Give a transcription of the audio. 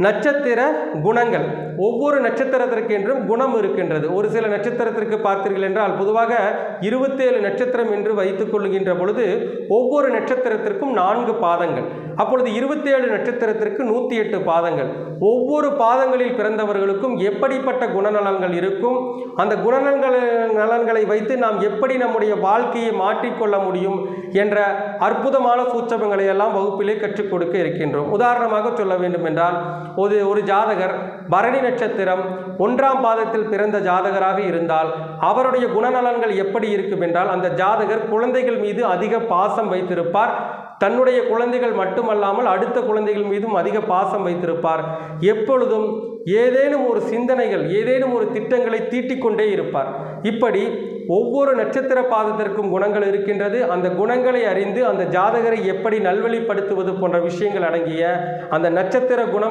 நட்சத்திர குணங்கள். ஒவ்வொரு நட்சத்திரத்திற்கென்றும் குணம் இருக்கின்றது. ஒரு சில நட்சத்திரத்திற்கு பார்த்தீர்கள் என்றால் பொதுவாக 27 நட்சத்திரம் என்று வைத்துக் கொள்கின்ற பொழுது ஒவ்வொரு நட்சத்திரத்திற்கும் 4 பாதங்கள். அப்பொழுது 27 நட்சத்திரத்திற்கு 108 பாதங்கள். ஒவ்வொரு பாதங்களில் பிறந்தவர்களுக்கும் எப்படிப்பட்ட குணநலன்கள் இருக்கும், அந்த குணநலன்களை வைத்து நாம் எப்படி நம்முடைய வாழ்க்கையை மாற்றிக்கொள்ள முடியும் என்ற அற்புதமான சூட்சமங்களை எல்லாம் வகுப்பிலே கற்றுக் கொடுக்க இருக்கின்றோம். உதாரணமாக சொல்ல வேண்டும் என்றால் ஒரு ஜாதகர் பரணி நட்சத்திரம் 1ஆம் பாதத்தில் பிறந்த ஜாதகராக இருந்தால் அவருடைய குணநலன்கள் எப்படி இருக்கும் என்றால், அந்த ஜாதகர் குழந்தைகள் மீது அதிக பாசம் வைத்திருப்பார். தன்னுடைய குழந்தைகள் மட்டுமல்லாமல் அடுத்த குழந்தைகள் மீதும் அதிக பாசம் வைத்திருப்பார். எப்பொழுதும் ஏதேனும் ஒரு சிந்தனைகள், ஏதேனும் ஒரு திட்டங்களை தீட்டிக்கொண்டே இருப்பார். இப்படி ஒவ்வொரு நட்சத்திர பாதத்திற்கும் குணங்கள் இருக்கின்றது. அந்த குணங்களை அறிந்து அந்த ஜாதகரை எப்படி நல்வழிப்படுத்துவது போன்ற விஷயங்கள் அடங்கிய அந்த நட்சத்திர குணம்